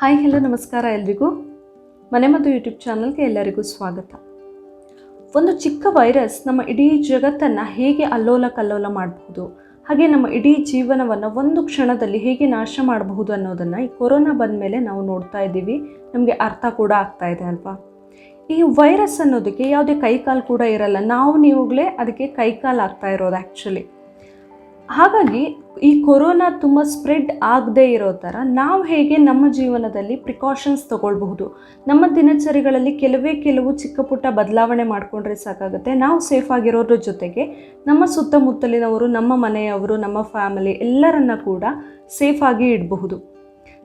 Hi hello ನಮಸ್ಕಾರ ಎಲ್ರಿಗೂ. ManeMaddhu YouTube ಚಾನಲ್ಗೆ ಎಲ್ಲರಿಗೂ ಸ್ವಾಗತ. ಒಂದು ಚಿಕ್ಕ ವೈರಸ್ ನಮ್ಮ ಇಡೀ ಜಗತ್ತನ್ನು ಹೇಗೆ ಅಲ್ಲೋಲ ಕಲ್ಲೋಲ ಮಾಡಬಹುದು, ಹಾಗೆ ನಮ್ಮ ಇಡೀ ಜೀವನವನ್ನು ಒಂದು ಕ್ಷಣದಲ್ಲಿ ಹೇಗೆ ನಾಶ ಮಾಡಬಹುದು ಅನ್ನೋದನ್ನು ಈ ಕೊರೋನಾ ಬಂದ ಮೇಲೆ ನಾವು ನೋಡ್ತಾ ಇದ್ದೀವಿ. ನಮಗೆ ಅರ್ಥ ಕೂಡ ಆಗ್ತಾ ಇದೆ ಅಲ್ವಾ. ಈ ವೈರಸ್ ಅನ್ನೋದಕ್ಕೆ ಯಾವುದೇ ಕೈಕಾಲು ಕೂಡ ಇರಲ್ಲ, ನೀವುಗಳೇ ಅದಕ್ಕೆ ಕೈಕಾಲು ಆಗ್ತಾ ಇರೋದು ಆ್ಯಕ್ಚುಲಿ. ಹಾಗಾಗಿ ಈ ಕೊರೋನಾ ತುಂಬ ಸ್ಪ್ರೆಡ್ ಆಗದೇ ಇರೋ ಥರ ನಾವು ಹೇಗೆ ನಮ್ಮ ಜೀವನದಲ್ಲಿ ಪ್ರಿಕಾಷನ್ಸ್ ತೊಗೊಳ್ಬಹುದು, ನಮ್ಮ ದಿನಚರಿಗಳಲ್ಲಿ ಕೆಲವು ಚಿಕ್ಕ ಪುಟ್ಟ ಬದಲಾವಣೆ ಮಾಡಿಕೊಂಡ್ರೆ ಸಾಕಾಗುತ್ತೆ. ನಾವು ಸೇಫ್ ಆಗಿರೋದ್ರ ಜೊತೆಗೆ ನಮ್ಮ ಸುತ್ತಮುತ್ತಲಿನವರು, ನಮ್ಮ ಮನೆಯವರು, ನಮ್ಮ ಫ್ಯಾಮಿಲಿ ಎಲ್ಲರನ್ನ ಕೂಡ ಸೇಫಾಗಿ ಇಡಬಹುದು.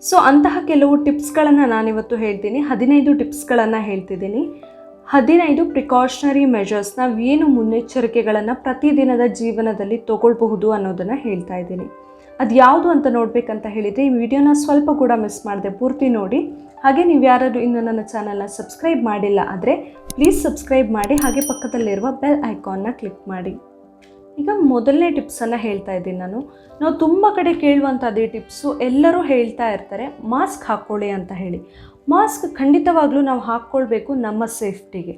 ಸೊ ಅಂತಹ ಕೆಲವು ಟಿಪ್ಸ್ಗಳನ್ನು ನಾನಿವತ್ತು ಹೇಳ್ತೀನಿ. 15 ಟಿಪ್ಸ್ಗಳನ್ನು ಹೇಳ್ತಿದ್ದೀನಿ. 15 ಪ್ರಿಕಾಷನರಿ ಮೆಷರ್ಸ್, ನಾವೇನು ಮುನ್ನೆಚ್ಚರಿಕೆಗಳನ್ನು ಪ್ರತಿದಿನದ ಜೀವನದಲ್ಲಿ ತೊಗೊಳ್ಬಹುದು ಅನ್ನೋದನ್ನು ಹೇಳ್ತಾ ಇದ್ದೀನಿ. ಅದು ಯಾವುದು ಅಂತ ನೋಡಬೇಕಂತ ಹೇಳಿದರೆ ಈ ವಿಡಿಯೋನ ಸ್ವಲ್ಪ ಕೂಡ ಮಿಸ್ ಮಾಡದೆ ಪೂರ್ತಿ ನೋಡಿ. ಹಾಗೆ ನೀವು ಯಾರಾದರೂ ಇನ್ನೂ ನನ್ನ ಚಾನಲ್ನ ಸಬ್ಸ್ಕ್ರೈಬ್ ಮಾಡಿಲ್ಲ ಆದರೆ ಪ್ಲೀಸ್ ಸಬ್ಸ್ಕ್ರೈಬ್ ಮಾಡಿ, ಹಾಗೆ ಪಕ್ಕದಲ್ಲಿರುವ ಬೆಲ್ ಐಕಾನ್ನ ಕ್ಲಿಕ್ ಮಾಡಿ. ಈಗ ಮೊದಲನೇ ಟಿಪ್ಸನ್ನು ಹೇಳ್ತಾ ಇದ್ದೀನಿ ನಾವು ತುಂಬ ಕಡೆ ಕೇಳುವಂಥದ್ದೇ ಟಿಪ್ಸು. ಎಲ್ಲರೂ ಹೇಳ್ತಾ ಇರ್ತಾರೆ ಮಾಸ್ಕ್ ಹಾಕ್ಕೊಳ್ಳಿ ಅಂತ ಹೇಳಿ. ಮಾಸ್ಕ್ ಖಂಡಿತವಾಗ್ಲೂ ನಾವು ಹಾಕ್ಕೊಳ್ಬೇಕು ನಮ್ಮ ಸೇಫ್ಟಿಗೆ,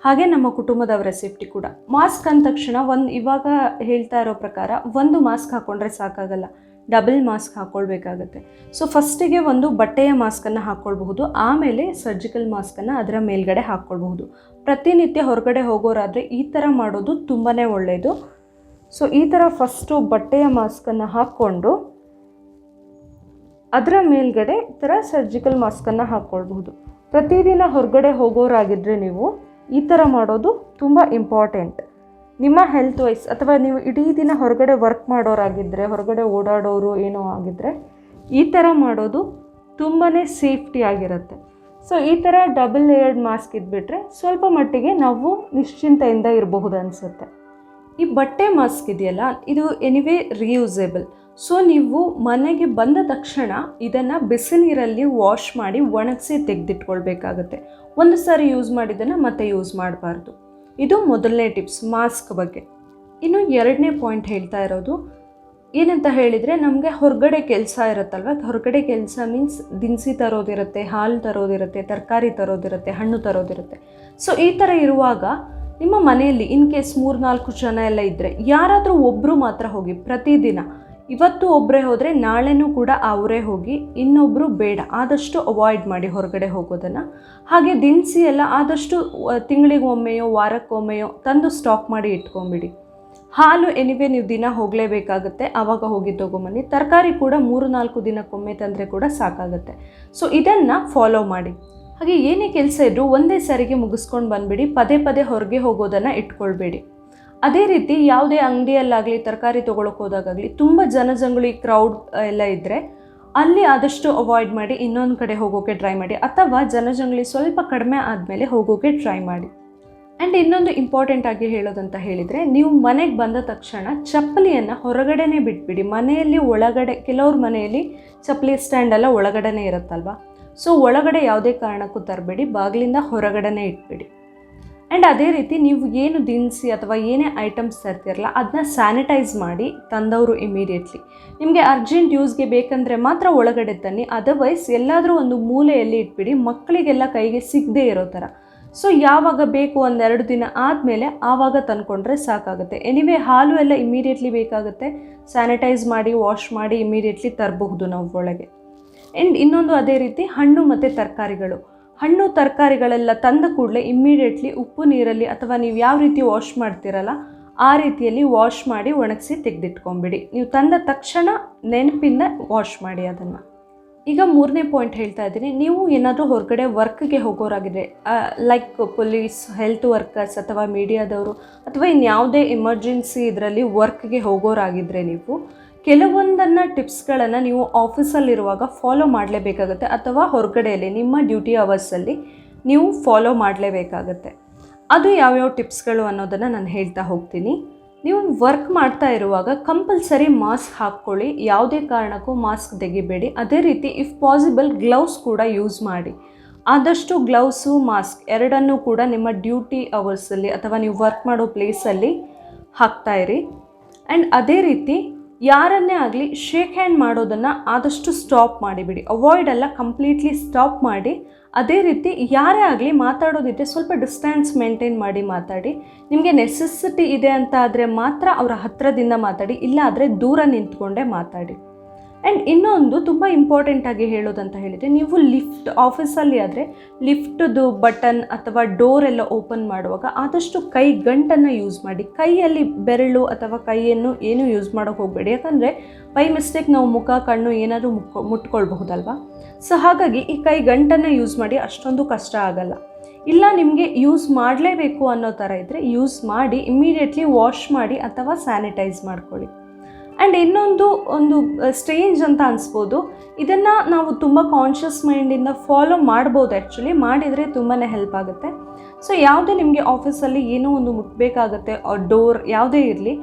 ಹಾಗೆ ನಮ್ಮ ಕುಟುಂಬದವರ ಸೇಫ್ಟಿ ಕೂಡ. ಮಾಸ್ಕ್ ಅಂದ ತಕ್ಷಣ ಇವಾಗ ಹೇಳ್ತಾ ಇರೋ ಪ್ರಕಾರ ಒಂದು ಮಾಸ್ಕ್ ಹಾಕ್ಕೊಂಡ್ರೆ ಸಾಕಾಗಲ್ಲ, ಡಬಲ್ ಮಾಸ್ಕ್ ಹಾಕ್ಕೊಳ್ಬೇಕಾಗತ್ತೆ. ಸೊ ಫಸ್ಟಿಗೆ ಒಂದು ಬಟ್ಟೆಯ ಮಾಸ್ಕನ್ನು ಹಾಕ್ಕೊಳ್ಬಹುದು, ಆಮೇಲೆ ಸರ್ಜಿಕಲ್ ಮಾಸ್ಕನ್ನು ಅದರ ಮೇಲ್ಗಡೆ ಹಾಕ್ಕೊಳ್ಬಹುದು. ಪ್ರತಿನಿತ್ಯ ಹೊರಗಡೆ ಹೋಗೋರಾದರೆ ಈ ಥರ ಮಾಡೋದು ತುಂಬಾ ಒಳ್ಳೆಯದು. ಸೊ ಈ ಥರ ಫಸ್ಟು ಬಟ್ಟೆಯ ಮಾಸ್ಕನ್ನು ಹಾಕ್ಕೊಂಡು ಅದರ ಮೇಲ್ಗಡೆ ಈ ಥರ ಸರ್ಜಿಕಲ್ ಮಾಸ್ಕನ್ನು ಹಾಕ್ಕೊಳ್ಬಹುದು. ಪ್ರತಿದಿನ ಹೊರಗಡೆ ಹೋಗೋರಾಗಿದ್ದರೆ ನೀವು ಈ ಥರ ಮಾಡೋದು ತುಂಬ ಇಂಪಾರ್ಟೆಂಟ್ ನಿಮ್ಮ ಹೆಲ್ತ್ ವೈಸ್. ಅಥವಾ ನೀವು ಇಡೀ ದಿನ ಹೊರಗಡೆ ವರ್ಕ್ ಮಾಡೋರಾಗಿದ್ದರೆ, ಹೊರಗಡೆ ಓಡಾಡೋರು ಏನೋ ಆಗಿದ್ದರೆ ಈ ಥರ ಮಾಡೋದು ತುಂಬಾ ಸೇಫ್ಟಿ ಆಗಿರುತ್ತೆ. ಸೊ ಈ ಥರ ಡಬಲ್ ಲೇಯರ್ಡ್ ಮಾಸ್ಕ್ ಇದ್ಬಿಟ್ರೆ ಸ್ವಲ್ಪ ಮಟ್ಟಿಗೆ ನಾವು ನಿಶ್ಚಿಂತೆಯಿಂದ ಇರಬಹುದು ಅನಿಸುತ್ತೆ. ಈ ಬಟ್ಟೆ ಮಾಸ್ಕ್ ಇದೆಯಲ್ಲ, ಇದು ಎನಿವೇ ರಿಯೂಸೇಬಲ್. ಸೊ ನೀವು ಮನೆಗೆ ಬಂದ ತಕ್ಷಣ ಇದನ್ನು ಬಿಸಿ ನೀರಲ್ಲಿ ವಾಶ್ ಮಾಡಿ ಒಣಗಿಸಿ ತೆಗೆದಿಟ್ಕೊಳ್ಬೇಕಾಗತ್ತೆ. ಒಂದು ಸಾರಿ ಯೂಸ್ ಮಾಡಿದ್ದನ್ನು ಮತ್ತೆ ಯೂಸ್ ಮಾಡಬಾರ್ದು. ಇದು ಮೊದಲನೇ ಟಿಪ್ಸ್ ಮಾಸ್ಕ್ ಬಗ್ಗೆ. ಇನ್ನು ಎರಡನೇ ಪಾಯಿಂಟ್ ಹೇಳ್ತಾ ಇರೋದು ಏನಂತ ಹೇಳಿದರೆ, ನಮಗೆ ಹೊರಗಡೆ ಕೆಲಸ ಇರುತ್ತಲ್ವ. ಹೊರಗಡೆ ಕೆಲಸ ಮೀನ್ಸ್ ದಿನಸಿ ತರೋದಿರುತ್ತೆ, ಹಾಲು ತರೋದಿರುತ್ತೆ, ತರಕಾರಿ ತರೋದಿರುತ್ತೆ, ಹಣ್ಣು ತರೋದಿರುತ್ತೆ. ಸೊ ಈ ಥರ ಇರುವಾಗ ನಿಮ್ಮ ಮನೆಯಲ್ಲಿ ಇನ್ ಕೇಸ್ 3-4 ಜನ ಎಲ್ಲ ಇದ್ದರೆ ಯಾರಾದರೂ ಒಬ್ಬರು ಮಾತ್ರ ಹೋಗಿ ಪ್ರತಿದಿನ. ಇವತ್ತು ಒಬ್ಬರೇ ಹೋದರೆ ನಾಳೆನೂ ಕೂಡ ಅವರೇ ಹೋಗಿ, ಇನ್ನೊಬ್ಬರು ಬೇಡ. ಆದಷ್ಟು ಅವಾಯ್ಡ್ ಮಾಡಿ ಹೊರಗಡೆ ಹೋಗೋದನ್ನು. ಹಾಗೆ ದಿನಸಿ ಎಲ್ಲ ಆದಷ್ಟು ತಿಂಗಳಿಗೊಮ್ಮೆಯೋ ವಾರಕ್ಕೊಮ್ಮೆಯೋ ತಂದು ಸ್ಟಾಕ್ ಮಾಡಿ ಇಟ್ಕೊಂಬಿಡಿ. ಹಾಲು ಎನಿವೇ ನೀವು ದಿನ ಹೋಗಲೇಬೇಕಾಗುತ್ತೆ, ಆವಾಗ ಹೋಗಿ ತೊಗೊಂಬನ್ನಿ. ತರಕಾರಿ ಕೂಡ 3-4 ದಿನಕ್ಕೊಮ್ಮೆ ತಂದರೆ ಕೂಡ ಸಾಕಾಗುತ್ತೆ. ಸೊ ಇದನ್ನು ಫಾಲೋ ಮಾಡಿ. ಹಾಗೆ ಏನೇ ಕೆಲಸ ಇದ್ದರೂ ಒಂದೇ ಸಾರಿಗೆ ಮುಗಿಸ್ಕೊಂಡು ಬಂದುಬಿಡಿ. ಪದೇ ಹೊರಗೆ ಹೋಗೋದನ್ನು ಇಟ್ಕೊಳ್ಬೇಡಿ. ಅದೇ ರೀತಿ ಯಾವುದೇ ಅಂಗಡಿಯಲ್ಲಾಗಲಿ ತರಕಾರಿ ತೊಗೊಳಕ್ಕೆ ಹೋದಾಗಲಿ ತುಂಬ ಜನಜಂಗುಳಿ ಕ್ರೌಡ್ ಎಲ್ಲ ಇದ್ದರೆ ಅಲ್ಲಿ ಆದಷ್ಟು ಅವಾಯ್ಡ್ ಮಾಡಿ, ಇನ್ನೊಂದು ಕಡೆ ಹೋಗೋಕ್ಕೆ ಟ್ರೈ ಮಾಡಿ. ಅಥವಾ ಜನಜಂಗುಳಿ ಸ್ವಲ್ಪ ಕಡಿಮೆ ಆದಮೇಲೆ ಹೋಗೋಕ್ಕೆ ಟ್ರೈ ಮಾಡಿ. ಆ್ಯಂಡ್ ಇನ್ನೊಂದು ಇಂಪಾರ್ಟೆಂಟ್ ಆಗಿ ಹೇಳೋದಂತ ಹೇಳಿದರೆ, ನೀವು ಮನೆಗೆ ಬಂದ ತಕ್ಷಣ ಚಪ್ಪಲಿಯನ್ನು ಹೊರಗಡೆನೇ ಬಿಟ್ಬಿಡಿ. ಮನೆಯಲ್ಲಿ ಒಳಗಡೆ ಕೆಲವ್ರ ಮನೆಯಲ್ಲಿ ಚಪ್ಪಲಿ ಸ್ಟ್ಯಾಂಡೆಲ್ಲ ಒಳಗಡೆನೇ ಇರುತ್ತಲ್ವ. ಸೊ ಒಳಗಡೆ ಯಾವುದೇ ಕಾರಣಕ್ಕೂ ತರಬೇಡಿ, ಬಾಗಿಲಿಂದ ಹೊರಗಡೆನೇ ಇಟ್ಬಿಡಿ. ಆ್ಯಂಡ್ ಅದೇ ರೀತಿ ನೀವು ಏನು ದಿನಸಿ ಅಥವಾ ಏನೇ ಐಟಮ್ಸ್ ತರ್ತಿರಲ್ಲ ಅದನ್ನ ಸ್ಯಾನಿಟೈಸ್ ಮಾಡಿ ತಂದವರು ಇಮಿಡಿಯೇಟ್ಲಿ. ನಿಮಗೆ ಅರ್ಜೆಂಟ್ ಯೂಸ್ಗೆ ಬೇಕಂದರೆ ಮಾತ್ರ ಒಳಗಡೆ ತನ್ನಿ, ಅದರ್ವೈಸ್ ಎಲ್ಲಾದರೂ ಒಂದು ಮೂಲೆಯಲ್ಲಿ ಇಟ್ಬಿಡಿ, ಮಕ್ಕಳಿಗೆಲ್ಲ ಕೈಗೆ ಸಿಗದೇ ಇರೋ ಥರ. ಸೊ ಯಾವಾಗ ಬೇಕು 1-2 ದಿನ ಆದಮೇಲೆ ಆವಾಗ ತಂದ್ಕೊಂಡ್ರೆ ಸಾಕಾಗುತ್ತೆ. ಎನಿವೇ ಹಾಲು ಎಲ್ಲ ಇಮಿಡಿಯೇಟ್ಲಿ ಬೇಕಾಗುತ್ತೆ, ಸ್ಯಾನಿಟೈಸ್ ಮಾಡಿ ವಾಶ್ ಮಾಡಿ ಇಮಿಡಿಯೇಟ್ಲಿ ತರಬಹುದು ನಾವು ಒಳಗೆ. ಆ್ಯಂಡ್ ಇನ್ನೊಂದು ಅದೇ ರೀತಿ ಹಣ್ಣು ಮತ್ತು ತರಕಾರಿಗಳು. ಹಣ್ಣು ತರಕಾರಿಗಳೆಲ್ಲ ತಂದ ಕೂಡಲೇ ಇಮ್ಮಿಡಿಯೇಟ್ಲಿ ಉಪ್ಪು ನೀರಲ್ಲಿ ಅಥವಾ ನೀವು ಯಾವ ರೀತಿ ವಾಶ್ ಮಾಡ್ತೀರಲ್ಲ ಆ ರೀತಿಯಲ್ಲಿ ವಾಶ್ ಮಾಡಿ ಒಣಗಿಸಿ ತೆಗೆದಿಟ್ಕೊಂಬಿಡಿ. ನೀವು ತಂದ ತಕ್ಷಣ ನೆನಪಿಂದ ವಾಶ್ ಮಾಡಿ ಅದನ್ನು. ಈಗ ಮೂರನೇ ಪಾಯಿಂಟ್ ಹೇಳ್ತಾ ಇದ್ದೀನಿ. ನೀವು ಏನಾದರೂ ಹೊರಗಡೆ ವರ್ಕ್ಗೆ ಹೋಗೋರಾಗಿದ್ದರೆ, ಲೈಕ್ ಪೊಲೀಸ್, ಹೆಲ್ತ್ ವರ್ಕರ್ಸ್ ಅಥವಾ ಮೀಡಿಯಾದವರು ಅಥವಾ ಇನ್ಯಾವುದೇ ಎಮರ್ಜೆನ್ಸಿ ಇದರಲ್ಲಿ ವರ್ಕ್ಗೆ ಹೋಗೋರಾಗಿದ್ದರೆ ನೀವು ಕೆಲವೊಂದನ್ನು ಟಿಪ್ಸ್ಗಳನ್ನು ನೀವು ಆಫೀಸಲ್ಲಿರುವಾಗ ಫಾಲೋ ಮಾಡಲೇಬೇಕಾಗುತ್ತೆ, ಅಥವಾ ಹೊರಗಡೆಯಲ್ಲಿ ನಿಮ್ಮ ಡ್ಯೂಟಿ ಅವರ್ಸಲ್ಲಿ ನೀವು ಫಾಲೋ ಮಾಡಲೇಬೇಕಾಗತ್ತೆ. ಅದು ಯಾವ್ಯಾವ ಟಿಪ್ಸ್ಗಳು ಅನ್ನೋದನ್ನು ನಾನು ಹೇಳ್ತಾ ಹೋಗ್ತೀನಿ. ನೀವು ವರ್ಕ್ ಮಾಡ್ತಾ ಇರುವಾಗ ಕಂಪಲ್ಸರಿ ಮಾಸ್ಕ್ ಹಾಕ್ಕೊಳ್ಳಿ, ಯಾವುದೇ ಕಾರಣಕ್ಕೂ ಮಾಸ್ಕ್ ತೆಗಿಬೇಡಿ. ಅದೇ ರೀತಿ ಇಫ್ ಪಾಸಿಬಲ್ ಗ್ಲೌಸ್ ಕೂಡ ಯೂಸ್ ಮಾಡಿ. ಆದಷ್ಟು ಗ್ಲೌಸು ಮಾಸ್ಕ್ ಎರಡನ್ನೂ ಕೂಡ ನಿಮ್ಮ ಡ್ಯೂಟಿ ಅವರ್ಸಲ್ಲಿ ಅಥವಾ ನೀವು ವರ್ಕ್ ಮಾಡೋ ಪ್ಲೇಸಲ್ಲಿ ಹಾಕ್ತಾಯಿರಿ. ಆ್ಯಂಡ್ ಅದೇ ರೀತಿ ಯಾರನ್ನೇ ಆಗಲಿ ಶೇಕ್ ಹ್ಯಾಂಡ್ ಮಾಡೋದನ್ನು ಆದಷ್ಟು ಸ್ಟಾಪ್ ಮಾಡಿಬಿಡಿ. ಅವಾಯ್ಡ್ ಅಲ್ಲ, ಕಂಪ್ಲೀಟ್ಲಿ ಸ್ಟಾಪ್ ಮಾಡಿ. ಅದೇ ರೀತಿ ಯಾರೇ ಆಗಲಿ ಮಾತಾಡೋದಿದ್ದರೆ ಸ್ವಲ್ಪ ಡಿಸ್ಟೆನ್ಸ್ ಮೇಂಟೈನ್ ಮಾಡಿ ಮಾತಾಡಿ. ನಿಮಗೆ ನೆಸೆಸಿಟಿ ಇದೆ ಅಂತ ಆದರೆ ಮಾತ್ರ ಅವರ ಹತ್ತಿರದಿಂದ ಮಾತಾಡಿ, ಇಲ್ಲ ಆದರೆ ದೂರ ನಿಂತ್ಕೊಂಡೇ ಮಾತಾಡಿ. ಆ್ಯಂಡ್ ಇನ್ನೊಂದು ತುಂಬ ಇಂಪಾರ್ಟೆಂಟಾಗಿ ಹೇಳೋದಂತ ಹೇಳಿದರೆ, ನೀವು ಲಿಫ್ಟ್ ಆಫೀಸಲ್ಲಿ ಆದರೆ ಲಿಫ್ಟ್ದು ಬಟನ್ ಅಥವಾ ಡೋರ್ ಎಲ್ಲ ಓಪನ್ ಮಾಡುವಾಗ ಆದಷ್ಟು ಕೈ ಗಂಟನ್ನು ಯೂಸ್ ಮಾಡಿ. ಕೈಯಲ್ಲಿ ಬೆರಳು ಅಥವಾ ಕೈಯನ್ನು ಏನೂ ಯೂಸ್ ಮಾಡೋಕ್ಕೆ ಹೋಗಬೇಡಿ, ಯಾಕಂದರೆ ಬೈ ಮಿಸ್ಟೇಕ್ ನಾವು ಮುಖ ಕಣ್ಣು ಏನಾದರೂ ಮುಟ್ಕೊಳ್ಬಹುದಲ್ವ. ಸೊ ಹಾಗಾಗಿ ಈ ಕೈ ಗಂಟನ್ನು ಯೂಸ್ ಮಾಡಿ, ಅಷ್ಟೊಂದು ಕಷ್ಟ ಆಗಲ್ಲ. ಇಲ್ಲ ನಿಮಗೆ ಯೂಸ್ ಮಾಡಲೇಬೇಕು ಅನ್ನೋ ಥರ ಇದ್ದರೆ ಯೂಸ್ ಮಾಡಿ, ಇಮ್ಮಿಡಿಯೇಟ್ಲಿ ವಾಶ್ ಮಾಡಿ ಅಥವಾ ಸ್ಯಾನಿಟೈಸ್ ಮಾಡ್ಕೊಳ್ಳಿ. ಆ್ಯಂಡ್ ಇನ್ನೊಂದು ಸ್ಟ್ರೇಂಜ್ ಅಂತ ಅನಿಸ್ಬೋದು, ಇದನ್ನು ನಾವು ತುಂಬ ಕಾನ್ಷಿಯಸ್ ಮೈಂಡಿಂದ ಫಾಲೋ ಮಾಡ್ಬೋದು. ಆ್ಯಕ್ಚುಲಿ ಮಾಡಿದರೆ ತುಂಬಾ ಹೆಲ್ಪ್ ಆಗುತ್ತೆ. ಸೊ ಯಾವುದೇ ನಿಮಗೆ ಆಫೀಸಲ್ಲಿ ಏನೋ ಒಂದು ಮುಟ್ಬೇಕಾಗತ್ತೆ, ಡೋರ್ ಯಾವುದೇ ಇರಲಿ,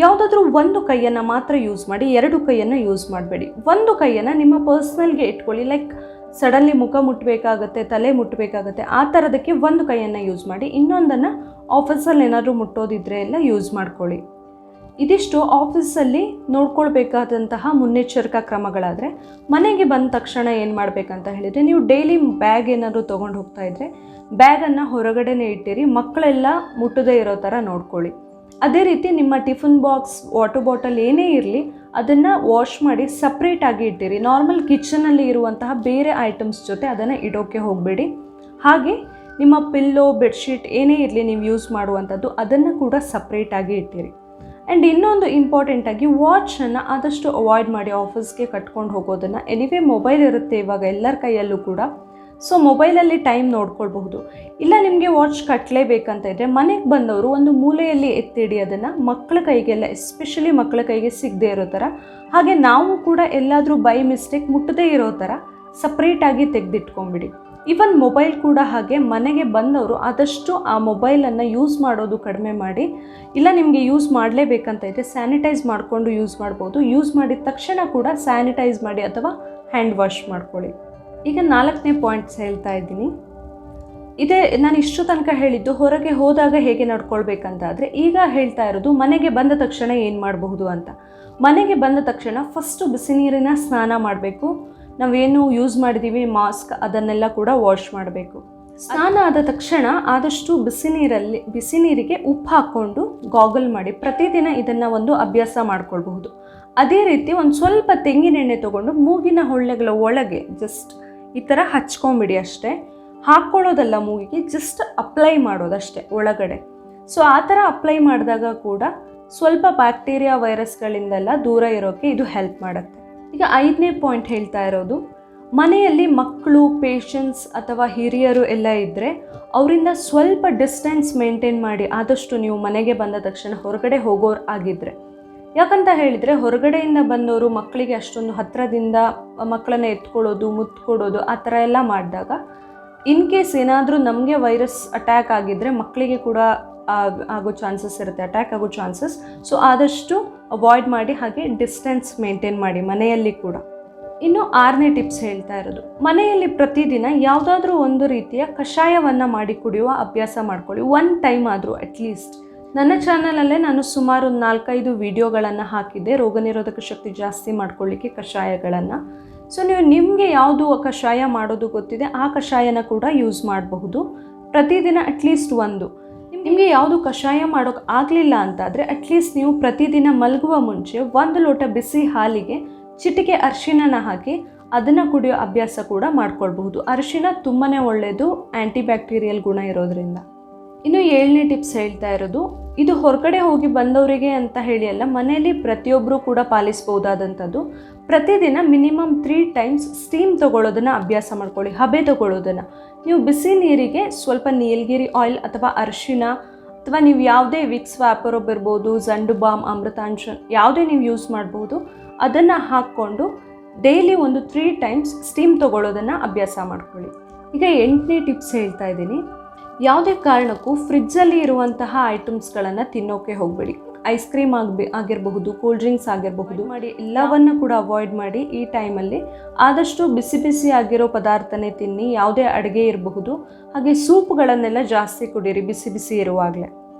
ಯಾವುದಾದ್ರೂ ಒಂದು ಕೈಯನ್ನು ಮಾತ್ರ ಯೂಸ್ ಮಾಡಿ, 2 ಕೈಯನ್ನು ಯೂಸ್ ಮಾಡಬೇಡಿ. ಒಂದು ಕೈಯನ್ನು ನಿಮ್ಮ ಪರ್ಸ್ನಲ್ಗೆ ಇಟ್ಕೊಳ್ಳಿ. ಲೈಕ್ ಸಡನ್ಲಿ ಮುಖ ಮುಟ್ಟಬೇಕಾಗತ್ತೆ, ತಲೆ ಮುಟ್ಟಬೇಕಾಗತ್ತೆ, ಆ ಥರದಕ್ಕೆ ಒಂದು ಕೈಯನ್ನು ಯೂಸ್ ಮಾಡಿ. ಇನ್ನೊಂದನ್ನು ಆಫೀಸಲ್ಲಿ ಏನಾದರೂ ಮುಟ್ಟೋದಿದ್ರೆ ಎಲ್ಲ ಯೂಸ್ ಮಾಡ್ಕೊಳ್ಳಿ. ಇದಿಷ್ಟು ಆಫೀಸಲ್ಲಿ ನೋಡ್ಕೊಳ್ಬೇಕಾದಂತಹ ಮುನ್ನೆಚ್ಚರಿಕಾ ಕ್ರಮಗಳಾದರೆ, ಮನೆಗೆ ಬಂದ ತಕ್ಷಣ ಏನು ಮಾಡಬೇಕಂತ ಹೇಳಿದರೆ, ನೀವು ಡೈಲಿ ಬ್ಯಾಗ್ ಏನಾದರೂ ತೊಗೊಂಡು ಹೋಗ್ತಾ ಇದ್ದರೆ ಬ್ಯಾಗನ್ನು ಹೊರಗಡೆನೇ ಇಟ್ಟಿರಿ, ಮಕ್ಕಳೆಲ್ಲ ಮುಟ್ಟದೇ ಇರೋ ಥರ ನೋಡ್ಕೊಳ್ಳಿ. ಅದೇ ರೀತಿ ನಿಮ್ಮ ಟಿಫಿನ್ ಬಾಕ್ಸ್, ವಾಟರ್ ಬಾಟಲ್ ಏನೇ ಇರಲಿ ಅದನ್ನು ವಾಶ್ ಮಾಡಿ ಸಪ್ರೇಟಾಗಿ ಇಟ್ಟಿರಿ. ನಾರ್ಮಲ್ ಕಿಚನಲ್ಲಿ ಇರುವಂತಹ ಬೇರೆ ಐಟಮ್ಸ್ ಜೊತೆ ಅದನ್ನು ಇಡೋಕ್ಕೆ ಹೋಗಬೇಡಿ. ಹಾಗೆ ನಿಮ್ಮ ಪಿಲ್ಲೋ, ಬೆಡ್ಶೀಟ್ ಏನೇ ಇರಲಿ ನೀವು ಯೂಸ್ ಮಾಡುವಂಥದ್ದು ಅದನ್ನು ಕೂಡ ಸಪ್ರೇಟಾಗಿ ಇಟ್ಟಿರಿ. ಆ್ಯಂಡ್ ಇನ್ನೊಂದು ಇಂಪಾರ್ಟೆಂಟಾಗಿ ವಾಚನ್ನು ಆದಷ್ಟು ಅವಾಯ್ಡ್ ಮಾಡಿ ಆಫೀಸ್ಗೆ ಕಟ್ಕೊಂಡು ಹೋಗೋದನ್ನು. ಎನಿವೇ ಮೊಬೈಲ್ ಇರುತ್ತೆ ಇವಾಗ ಎಲ್ಲರ ಕೈಯಲ್ಲೂ ಕೂಡ, ಸೊ ಮೊಬೈಲಲ್ಲಿ ಟೈಮ್ ನೋಡ್ಕೊಳ್ಬಹುದು. ಇಲ್ಲ ನಿಮಗೆ ವಾಚ್ ಕಟ್ಟಲೇಬೇಕಂತ ಇದ್ದರೆ ಮನೆಗೆ ಬಂದವರು ಒಂದು ಮೂಲೆಯಲ್ಲಿ ಎತ್ತಿಡಿ ಅದನ್ನು, ಮಕ್ಕಳ ಕೈಗೆಲ್ಲ, ಎಸ್ಪೆಷಲಿ ಮಕ್ಕಳ ಕೈಗೆ ಸಿಗದೆ ಇರೋ ಥರ, ಹಾಗೆ ನಾವು ಕೂಡ ಎಲ್ಲಾದರೂ ಬೈ ಮಿಸ್ಟೇಕ್ ಮುಟ್ಟದೇ ಇರೋ ಥರ ಸಪ್ರೇಟಾಗಿ ತೆಗೆದಿಟ್ಕೊಂಬಿಡಿ. ಈವನ್ ಮೊಬೈಲ್ ಕೂಡ ಹಾಗೆ, ಮನೆಗೆ ಬಂದವರು ಆದಷ್ಟು ಆ ಮೊಬೈಲನ್ನು ಯೂಸ್ ಮಾಡೋದು ಕಡಿಮೆ ಮಾಡಿ. ಇಲ್ಲ ನಿಮಗೆ ಯೂಸ್ ಮಾಡಲೇಬೇಕಂತ ಇದ್ದರೆ ಸ್ಯಾನಿಟೈಸ್ ಮಾಡಿಕೊಂಡು ಯೂಸ್ ಮಾಡ್ಬೋದು. ಯೂಸ್ ಮಾಡಿದ ತಕ್ಷಣ ಕೂಡ ಸ್ಯಾನಿಟೈಸ್ ಮಾಡಿ ಅಥವಾ ಹ್ಯಾಂಡ್ ವಾಶ್ ಮಾಡ್ಕೊಳ್ಳಿ. ಈಗ 4ನೇ ಪಾಯಿಂಟ್ಸ್ ಹೇಳ್ತಾ ಇದ್ದೀನಿ. ಇದೇ ನಾನು ಇಷ್ಟು ತನಕ ಹೇಳಿದ್ದು ಹೊರಗೆ ಹೋದಾಗ ಹೇಗೆ ನಡ್ಕೊಳ್ಬೇಕಂತ. ಆದರೆ ಈಗ ಹೇಳ್ತಾ ಇರೋದು ಮನೆಗೆ ಬಂದ ತಕ್ಷಣ ಏನು ಮಾಡಬಹುದು ಅಂತ. ಮನೆಗೆ ಬಂದ ತಕ್ಷಣ ಫಸ್ಟು ಬಿಸಿ ನೀರಿನ ಸ್ನಾನ ಮಾಡಬೇಕು. ನಾವೇನು ಯೂಸ್ ಮಾಡಿದ್ದೀವಿ ಮಾಸ್ಕ್ ಅದನ್ನೆಲ್ಲ ಕೂಡ ವಾಶ್ ಮಾಡಬೇಕು. ಸ್ನಾನ ಆದ ತಕ್ಷಣ ಆದಷ್ಟು ಬಿಸಿ ನೀರಿಗೆ ಉಪ್ಪು ಹಾಕ್ಕೊಂಡು ಗಾಗಲ್ ಮಾಡಿ. ಪ್ರತಿದಿನ ಇದನ್ನು ಒಂದು ಅಭ್ಯಾಸ ಮಾಡ್ಕೊಳ್ಬಹುದು. ಅದೇ ರೀತಿ ಒಂದು ಸ್ವಲ್ಪ ತೆಂಗಿನೆಣ್ಣೆ ತೊಗೊಂಡು ಮೂಗಿನ ಹೊಳ್ಳೆಗಳ ಒಳಗೆ ಜಸ್ಟ್ ಈ ಥರ ಹಚ್ಕೊಂಬಿಡಿ ಅಷ್ಟೇ. ಹಾಕ್ಕೊಳ್ಳೋದಲ್ಲ ಮೂಗಿಗೆ, ಜಸ್ಟ್ ಅಪ್ಲೈ ಮಾಡೋದಷ್ಟೇ ಒಳಗಡೆ. ಸೊ ಆ ಥರ ಅಪ್ಲೈ ಮಾಡಿದಾಗ ಕೂಡ ಸ್ವಲ್ಪ ಬ್ಯಾಕ್ಟೀರಿಯಾ ವೈರಸ್ಗಳಿಂದೆಲ್ಲ ದೂರ ಇರೋಕ್ಕೆ ಇದು ಹೆಲ್ಪ್ ಮಾಡುತ್ತೆ. ಈಗ 5ನೇ ಪಾಯಿಂಟ್ ಹೇಳ್ತಾ ಇರೋದು, ಮನೆಯಲ್ಲಿ ಮಕ್ಕಳು, ಪೇಷಂಟ್ಸ್ ಅಥವಾ ಹಿರಿಯರು ಎಲ್ಲ ಇದ್ದರೆ ಅವರಿಂದ ಸ್ವಲ್ಪ ಡಿಸ್ಟೆನ್ಸ್ ಮೇಂಟೈನ್ ಮಾಡಿ ಆದಷ್ಟು ನೀವು ಮನೆಗೆ ಬಂದ ತಕ್ಷಣ ಹೊರಗಡೆ ಹೋಗೋರು ಆಗಿದ್ದರೆ. ಯಾಕಂತ ಹೇಳಿದರೆ ಹೊರಗಡೆಯಿಂದ ಬಂದವರು ಮಕ್ಕಳಿಗೆ ಅಷ್ಟೊಂದು ಹತ್ತಿರದಿಂದ ಮಕ್ಕಳನ್ನ ಎತ್ಕೊಳ್ಳೋದು, ಮುತ್ಕೊಡೋದು ಆ ಥರ ಎಲ್ಲ ಮಾಡಿದಾಗ ಇನ್ ಕೇಸ್ ಏನಾದರೂ ನಮಗೆ ವೈರಸ್ ಅಟ್ಯಾಕ್ ಆಗಿದ್ದರೆ ಮಕ್ಕಳಿಗೆ ಕೂಡ ಆಗೋ ಚಾನ್ಸಸ್ ಇರುತ್ತೆ, ಅಟ್ಯಾಕ್ ಆಗೋ ಚಾನ್ಸಸ್. ಸೊ ಆದಷ್ಟು ಅವಾಯ್ಡ್ ಮಾಡಿ, ಹಾಗೆ ಡಿಸ್ಟೆನ್ಸ್ ಮೇಂಟೈನ್ ಮಾಡಿ ಮನೆಯಲ್ಲಿ ಕೂಡ. ಇನ್ನು 6ನೇ ಟಿಪ್ಸ್ ಹೇಳ್ತಾ ಇರೋದು, ಮನೆಯಲ್ಲಿ ಪ್ರತಿದಿನ ಯಾವುದಾದ್ರೂ ಒಂದು ರೀತಿಯ ಕಷಾಯವನ್ನು ಮಾಡಿ ಕುಡಿಯುವ ಅಭ್ಯಾಸ ಮಾಡ್ಕೊಳ್ಳಿ. 1 ಟೈಮ್ ಆದರೂ ಅಟ್ಲೀಸ್ಟ್. ನನ್ನ ಚಾನಲಲ್ಲೇ ನಾನು ಸುಮಾರು 4-5 ವಿಡಿಯೋಗಳನ್ನು ಹಾಕಿದ್ದೆ ರೋಗನಿರೋಧಕ ಶಕ್ತಿ ಜಾಸ್ತಿ ಮಾಡ್ಕೊಳ್ಳಿಕ್ಕೆ ಕಷಾಯಗಳನ್ನು. ಸೊ ನಿಮಗೆ ಯಾವುದು ಕಷಾಯ ಮಾಡೋದು ಗೊತ್ತಿದೆ ಆ ಕಷಾಯನ ಕೂಡ ಯೂಸ್ ಮಾಡಬಹುದು. ಪ್ರತಿದಿನ ಅಟ್ಲೀಸ್ಟ್ 1. ನಿಮಗೆ ಯಾವುದು ಕಷಾಯ ಮಾಡೋಕ್ಕೆ ಆಗಲಿಲ್ಲ ಅಂತಾದರೆ ಅಟ್ಲೀಸ್ಟ್ ನೀವು ಪ್ರತಿದಿನ ಮಲಗುವ ಮುಂಚೆ 1 ಲೋಟ ಬಿಸಿ ಹಾಲಿಗೆ ಚಿಟಿಕೆ ಅರಿಶಿಣನ ಹಾಕಿ ಅದನ್ನು ಕುಡಿಯೋ ಅಭ್ಯಾಸ ಕೂಡ ಮಾಡ್ಕೊಳ್ಬಹುದು. ಅರಿಶಿಣ ತುಂಬಾ ಒಳ್ಳೆಯದು, ಆ್ಯಂಟಿ ಬ್ಯಾಕ್ಟೀರಿಯಲ್ ಗುಣ ಇರೋದ್ರಿಂದ. ಇನ್ನು 7ನೇ ಟಿಪ್ಸ್ ಹೇಳ್ತಾ ಇರೋದು, ಇದು ಹೊರಗಡೆ ಹೋಗಿ ಬಂದವರಿಗೆ ಅಂತ ಹೇಳಿ ಅಲ್ಲ, ಮನೆಯಲ್ಲಿ ಪ್ರತಿಯೊಬ್ಬರೂ ಕೂಡ ಪಾಲಿಸ್ಬೋದಾದಂಥದ್ದು. ಪ್ರತಿದಿನ ಮಿನಿಮಮ್ 3 ಟೈಮ್ಸ್ ಸ್ಟೀಮ್ ತೊಗೊಳ್ಳೋದನ್ನು ಅಭ್ಯಾಸ ಮಾಡ್ಕೊಳ್ಳಿ. ಹಬೆ ತೊಗೊಳ್ಳೋದನ್ನು ನೀವು ಬಿಸಿ ನೀರಿಗೆ ಸ್ವಲ್ಪ ನೀಲಗಿರಿ ಆಯಿಲ್ ಅಥವಾ ಅರಿಶಿಣ ಅಥವಾ ನೀವು ಯಾವುದೇ ವಿಕ್ಸ್ ವ್ಯಾಪರೋಬ್ ಇರ್ಬೋದು, ಜಂಡು ಬಾಮ್, ಅಮೃತಾಂಶನ್ ಯಾವುದೇ ನೀವು ಯೂಸ್ ಮಾಡ್ಬೋದು, ಅದನ್ನು ಹಾಕ್ಕೊಂಡು ಡೈಲಿ ಒಂದು 3 ಟೈಮ್ಸ್ ಸ್ಟೀಮ್ ತೊಗೊಳ್ಳೋದನ್ನು ಅಭ್ಯಾಸ ಮಾಡ್ಕೊಳ್ಳಿ. ಈಗ 8ನೇ ಟಿಪ್ಸ್ ಹೇಳ್ತಾ ಇದ್ದೀನಿ. ಯಾವುದೇ ಕಾರಣಕ್ಕೂ ಫ್ರಿಜ್ಜಲ್ಲಿ ಇರುವಂತಹ ಐಟಮ್ಸ್ಗಳನ್ನು ತಿನ್ನೋಕ್ಕೆ ಹೋಗಬೇಡಿ. ಐಸ್ ಕ್ರೀಮ್ ಆಗಿರಬಹುದು, ಕೂಲ್ ಡ್ರಿಂಕ್ಸ್ ಆಗಿರಬಹುದು, ಮಾಡಿ ಎಲ್ಲವನ್ನು ಕೂಡ ಅವಾಯ್ಡ್ ಮಾಡಿ. ಈ ಟೈಮಲ್ಲಿ ಆದಷ್ಟು ಬಿಸಿ ಬಿಸಿ ಆಗಿರೋ ಪದಾರ್ಥನೇ ತಿನ್ನಿ. ಯಾವುದೇ ಅಡುಗೆ ಇರಬಹುದು, ಹಾಗೆ ಸೂಪ್ಗಳನ್ನೆಲ್ಲ ಜಾಸ್ತಿ ಕುಡೀರಿ ಬಿಸಿ ಬಿಸಿ ಇರುವಾಗಲೇ.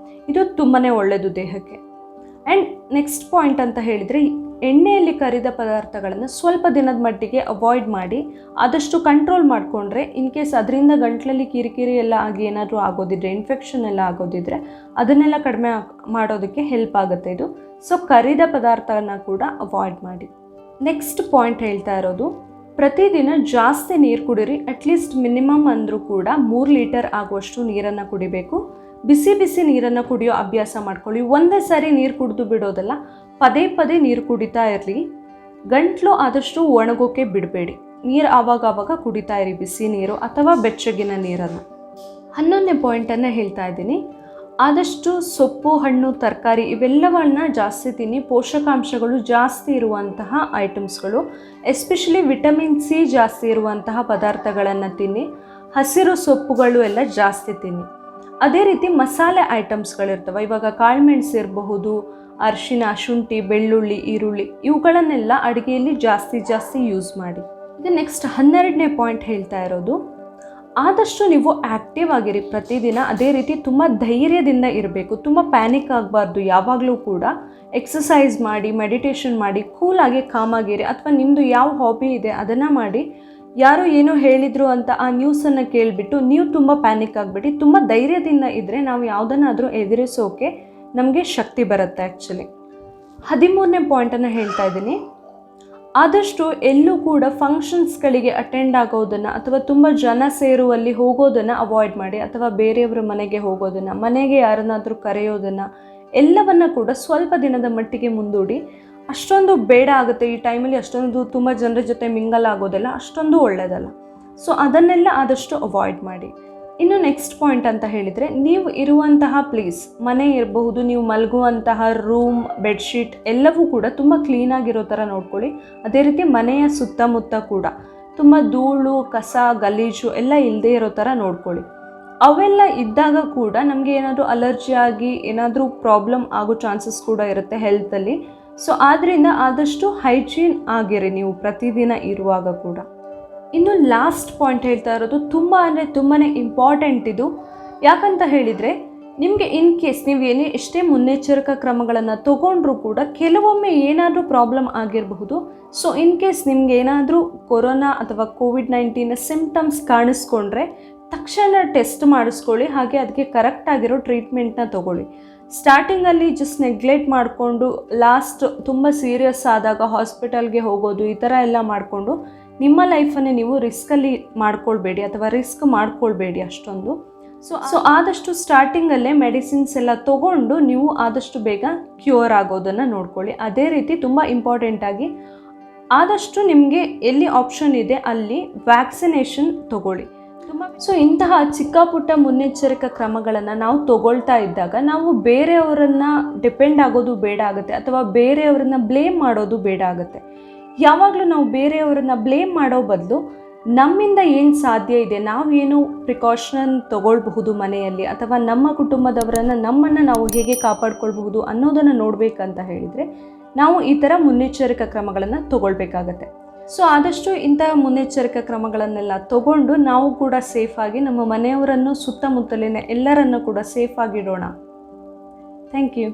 ಇದು ತುಂಬಾ ಒಳ್ಳೆಯದು ದೇಹಕ್ಕೆ. ಆ್ಯಂಡ್ ನೆಕ್ಸ್ಟ್ ಪಾಯಿಂಟ್ ಅಂತ ಹೇಳಿದರೆ, ಎಣ್ಣೆಯಲ್ಲಿ ಕರಿದ ಪದಾರ್ಥಗಳನ್ನು ಸ್ವಲ್ಪ ದಿನದ ಮಟ್ಟಿಗೆ ಅವಾಯ್ಡ್ ಮಾಡಿ ಆದಷ್ಟು ಕಂಟ್ರೋಲ್ ಮಾಡಿಕೊಂಡ್ರೆ ಇನ್ ಕೇಸ್ ಅದರಿಂದ ಗಂಟ್ಲಲ್ಲಿ ಕಿರಿಕಿರಿ ಎಲ್ಲ ಆಗಿ ಏನಾದರೂ ಆಗೋದಿದ್ರೆ, ಇನ್ಫೆಕ್ಷನ್ ಎಲ್ಲ ಆಗೋದಿದ್ರೆ ಅದನ್ನೆಲ್ಲ ಕಡಿಮೆ ಮಾಡೋದಕ್ಕೆ ಹೆಲ್ಪ್ ಆಗುತ್ತೆ ಇದು. ಸೊ ಕರಿದ ಪದಾರ್ಥನ ಕೂಡ ಅವಾಯ್ಡ್ ಮಾಡಿ. ನೆಕ್ಸ್ಟ್ ಪಾಯಿಂಟ್ ಹೇಳ್ತಾ ಇರೋದು, ಪ್ರತಿದಿನ ಜಾಸ್ತಿ ನೀರು ಕುಡೀರಿ. ಅಟ್ಲೀಸ್ಟ್ ಮಿನಿಮಮ್ ಅಂದರೂ ಕೂಡ 3 ಲೀಟರ್ ಆಗುವಷ್ಟು ನೀರನ್ನು ಕುಡಿಬೇಕು. ಬಿಸಿ ಬಿಸಿ ನೀರನ್ನು ಕುಡಿಯೋ ಅಭ್ಯಾಸ ಮಾಡ್ಕೊಳ್ಳಿ. ಒಂದೇ ಸಾರಿ ನೀರು ಕುಡಿದು ಬಿಡೋದಲ್ಲ, ಪದೇ ಪದೇ ನೀರು ಕುಡಿತಾ ಇರಲಿ. ಗಂಟ್ಲು ಆದಷ್ಟು ಒಣಗೋಕೆ ಬಿಡಬೇಡಿ. ನೀರು ಆವಾಗ ಕುಡಿತಾ ಇರಿ, ಬಿಸಿ ನೀರು ಅಥವಾ ಬೆಚ್ಚಗಿನ ನೀರನ್ನು. 11ನೇ ಪಾಯಿಂಟನ್ನು ಹೇಳ್ತಾ ಇದ್ದೀನಿ, ಆದಷ್ಟು ಸೊಪ್ಪು, ಹಣ್ಣು, ತರಕಾರಿ ಇವೆಲ್ಲವನ್ನ ಜಾಸ್ತಿ ತಿನ್ನಿ. ಪೋಷಕಾಂಶಗಳು ಜಾಸ್ತಿ ಇರುವಂತಹ ಐಟಮ್ಸ್ಗಳು, ಎಸ್ಪೆಷಲಿ ವಿಟಮಿನ್ ಸಿ ಜಾಸ್ತಿ ಇರುವಂತಹ ಪದಾರ್ಥಗಳನ್ನು ತಿನ್ನಿ. ಹಸಿರು ಸೊಪ್ಪುಗಳು ಎಲ್ಲ ಜಾಸ್ತಿ ತಿನ್ನಿ. ಅದೇ ರೀತಿ ಮಸಾಲೆ ಐಟಮ್ಸ್ಗಳಿರ್ತವೆ, ಇವಾಗ ಕಾಳುಮೆಣಸು ಇರಬಹುದು, ಅರಿಶಿನ, ಶುಂಠಿ, ಬೆಳ್ಳುಳ್ಳಿ, ಈರುಳ್ಳಿ ಇವುಗಳನ್ನೆಲ್ಲ ಅಡುಗೆಯಲ್ಲಿ ಜಾಸ್ತಿ ಯೂಸ್ ಮಾಡಿ. ಈಗ ನೆಕ್ಸ್ಟ್ 12ನೇ ಪಾಯಿಂಟ್ ಹೇಳ್ತಾ ಇರೋದು, ಆದಷ್ಟು ನೀವು ಆ್ಯಕ್ಟಿವ್ ಆಗಿರಿ ಪ್ರತಿದಿನ. ಅದೇ ರೀತಿ ತುಂಬ ಧೈರ್ಯದಿಂದ ಇರಬೇಕು, ತುಂಬ ಪ್ಯಾನಿಕ್ ಆಗಬಾರ್ದು. ಯಾವಾಗಲೂ ಕೂಡ ಎಕ್ಸಸೈಸ್ ಮಾಡಿ, ಮೆಡಿಟೇಷನ್ ಮಾಡಿ, ಕೂಲಾಗಿ ಕಾಮಾಗಿರಿ. ಅಥವಾ ನಿಮ್ಮದು ಯಾವ ಹಾಬಿ ಇದೆ ಅದನ್ನು ಮಾಡಿ. ಯಾರೋ ಏನೋ ಹೇಳಿದರು ಅಂತ ಆ ನ್ಯೂಸನ್ನು ಕೇಳಿಬಿಟ್ಟು ನೀವು ತುಂಬ ಪ್ಯಾನಿಕ್ ಆಗಿಬಿಟ್ಟು ತುಂಬ ಧೈರ್ಯದಿಂದ ಇದ್ದರೆ ನಾವು ಯಾವುದನ್ನಾದರೂ ಎದುರಿಸೋಕೆ ನಮಗೆ ಶಕ್ತಿ ಬರುತ್ತೆ ಆ್ಯಕ್ಚುಲಿ. 13ನೇ ಪಾಯಿಂಟನ್ನು ಹೇಳ್ತಾ ಇದ್ದೀನಿ, ಆದಷ್ಟು ಎಲ್ಲೂ ಕೂಡ ಫಂಕ್ಷನ್ಸ್ಗಳಿಗೆ ಅಟೆಂಡ್ ಆಗೋದನ್ನು ಅಥವಾ ತುಂಬ ಜನ ಸೇರುವಲ್ಲಿ ಹೋಗೋದನ್ನು ಅವಾಯ್ಡ್ ಮಾಡಿ. ಅಥವಾ ಬೇರೆಯವರ ಮನೆಗೆ ಹೋಗೋದನ್ನು, ಮನೆಗೆ ಯಾರನ್ನಾದರೂ ಕರೆಯೋದನ್ನು ಎಲ್ಲವನ್ನು ಕೂಡ ಸ್ವಲ್ಪ ದಿನದ ಮಟ್ಟಿಗೆ ಮುಂದೂಡಿ. ಅಷ್ಟೊಂದು ಬೇಡ ಆಗುತ್ತೆ ಈ ಟೈಮಲ್ಲಿ, ಅಷ್ಟೊಂದು ತುಂಬ ಜನರ ಜೊತೆ ಮಿಂಗಲ್ ಆಗೋದೆಲ್ಲ ಅಷ್ಟೊಂದು ಒಳ್ಳೆಯದಲ್ಲ. ಸೊ ಅದನ್ನೆಲ್ಲ ಆದಷ್ಟು ಅವಾಯ್ಡ್ ಮಾಡಿ. ಇನ್ನು ನೆಕ್ಸ್ಟ್ ಪಾಯಿಂಟ್ ಅಂತ ಹೇಳಿದರೆ, ನೀವು ಇರುವಂತಹ ಪ್ಲೇಸ್, ಮನೆ ಇರಬಹುದು, ನೀವು ಮಲಗುವಂತಹ ರೂಮ್, ಬೆಡ್ಶೀಟ್ ಎಲ್ಲವೂ ಕೂಡ ತುಂಬ ಕ್ಲೀನಾಗಿರೋ ಥರ ನೋಡ್ಕೊಳ್ಳಿ. ಅದೇ ರೀತಿ ಮನೆಯ ಸುತ್ತಮುತ್ತ ಕೂಡ ತುಂಬ ಧೂಳು, ಕಸ, ಗಲೀಜು ಎಲ್ಲ ಇಲ್ಲದೆ ಇರೋ ಥರ ನೋಡ್ಕೊಳ್ಳಿ. ಅವೆಲ್ಲ ಇದ್ದಾಗ ಕೂಡ ನಮಗೆ ಏನಾದರೂ ಅಲರ್ಜಿ ಆಗಿ ಏನಾದರೂ ಪ್ರಾಬ್ಲಮ್ ಆಗೋ ಚಾನ್ಸಸ್ ಕೂಡ ಇರುತ್ತೆ ಹೆಲ್ತಲ್ಲಿ. ಸೊ ಆದ್ದರಿಂದ ಆದಷ್ಟು ಹೈಜೀನ್ ಆಗಿರಿ ನೀವು ಪ್ರತಿದಿನ ಇರುವಾಗ ಕೂಡ. ಇನ್ನು ಲಾಸ್ಟ್ ಪಾಯಿಂಟ್ ಹೇಳ್ತಾ ಇರೋದು ತುಂಬ ಇಂಪಾರ್ಟೆಂಟ್ ಇದು. ಯಾಕಂತ ಹೇಳಿದರೆ, ನಿಮಗೆ ಇನ್ ಕೇಸ್ ನೀವು ಎಷ್ಟೇ ಮುನ್ನೆಚ್ಚರಿಕಾ ಕ್ರಮಗಳನ್ನು ತೊಗೊಂಡ್ರೂ ಕೂಡ ಕೆಲವೊಮ್ಮೆ ಏನಾದರೂ ಪ್ರಾಬ್ಲಮ್ ಆಗಿರಬಹುದು. ಸೊ ಇನ್ ಕೇಸ್ ನಿಮ್ಗೆ ಏನಾದರೂ ಕೊರೋನಾ ಅಥವಾ ಕೋವಿಡ್-19 ಸಿಂಪ್ಟಮ್ಸ್ ಕಾಣಿಸ್ಕೊಂಡ್ರೆ ತಕ್ಷಣ ಟೆಸ್ಟ್ ಮಾಡಿಸ್ಕೊಳ್ಳಿ. ಹಾಗೆ ಅದಕ್ಕೆ ಕರೆಕ್ಟಾಗಿರೋ ಟ್ರೀಟ್ಮೆಂಟ್ನ ತೊಗೊಳ್ಳಿ. ಸ್ಟಾರ್ಟಿಂಗಲ್ಲಿ ಜಸ್ಟ್ ನೆಗ್ಲೆಕ್ಟ್ ಮಾಡಿಕೊಂಡು ಲಾಸ್ಟ್ ತುಂಬ ಸೀರಿಯಸ್ ಆದಾಗ ಹಾಸ್ಪಿಟಲ್ಗೆ ಹೋಗೋದು ಈ ಥರ ಎಲ್ಲ ಮಾಡಿಕೊಂಡು ನಿಮ್ಮ ಲೈಫನ್ನೇ ನೀವು ರಿಸ್ಕಲ್ಲಿ ಮಾಡ್ಕೊಳ್ಬೇಡಿ ಅಥವಾ ರಿಸ್ಕ್ ಮಾಡ್ಕೊಳ್ಬೇಡಿ ಅಷ್ಟೊಂದು. ಸೊ ಆದಷ್ಟು ಸ್ಟಾರ್ಟಿಂಗಲ್ಲೇ ಮೆಡಿಸಿನ್ಸ್ ಎಲ್ಲ ತೊಗೊಂಡು ನೀವು ಆದಷ್ಟು ಬೇಗ ಕ್ಯೂರ್ ಆಗೋದನ್ನು ನೋಡ್ಕೊಳ್ಳಿ. ಅದೇ ರೀತಿ ತುಂಬ ಇಂಪಾರ್ಟೆಂಟಾಗಿ ಆದಷ್ಟು ನಿಮಗೆ ಎಲ್ಲಿ ಆಪ್ಷನ್ ಇದೆ ಅಲ್ಲಿ ವ್ಯಾಕ್ಸಿನೇಷನ್ ತೊಗೊಳ್ಳಿ. ಸೊ ಇಂತಹ ಚಿಕ್ಕ ಪುಟ್ಟ ಮುನ್ನೆಚ್ಚರಿಕಾ ಕ್ರಮಗಳನ್ನು ನಾವು ತಗೊಳ್ತಾ ಇದ್ದಾಗ ನಾವು ಬೇರೆಯವರನ್ನು ಡಿಪೆಂಡ್ ಆಗೋದು ಬೇಡ ಆಗುತ್ತೆ, ಅಥವಾ ಬೇರೆಯವರನ್ನ ಬ್ಲೇಮ್ ಮಾಡೋದು ಬೇಡ ಆಗುತ್ತೆ. ಯಾವಾಗಲೂ ನಾವು ಬೇರೆಯವರನ್ನ ಬ್ಲೇಮ್ ಮಾಡೋ ಬದಲು ನಮ್ಮಿಂದ ಏನು ಸಾಧ್ಯ ಇದೆ, ನಾವೇನು ಪ್ರಿಕಾಷನ್ ತಗೊಳ್ಬಹುದು ಮನೆಯಲ್ಲಿ, ಅಥವಾ ನಮ್ಮ ಕುಟುಂಬದವರನ್ನು, ನಮ್ಮನ್ನು ನಾವು ಹೇಗೆ ಕಾಪಾಡ್ಕೊಳ್ಬಹುದು ಅನ್ನೋದನ್ನು ನೋಡಬೇಕಂತ ಹೇಳಿದರೆ ನಾವು ಈ ಥರ ಮುನ್ನೆಚ್ಚರಿಕಾ ಕ್ರಮಗಳನ್ನು ತಗೊಳ್ಬೇಕಾಗತ್ತೆ. ಸೊ ಆದಷ್ಟು ಇಂತಹ ಮುನ್ನೆಚ್ಚರಿಕಾ ಕ್ರಮಗಳನ್ನೆಲ್ಲ ತಗೊಂಡು ನಾವು ಕೂಡ ಸೇಫಾಗಿ ನಮ್ಮ ಮನೆಯವರನ್ನು, ಸುತ್ತಮುತ್ತಲಿನ ಎಲ್ಲರನ್ನು ಕೂಡ ಸೇಫಾಗಿಡೋಣ. Thank you.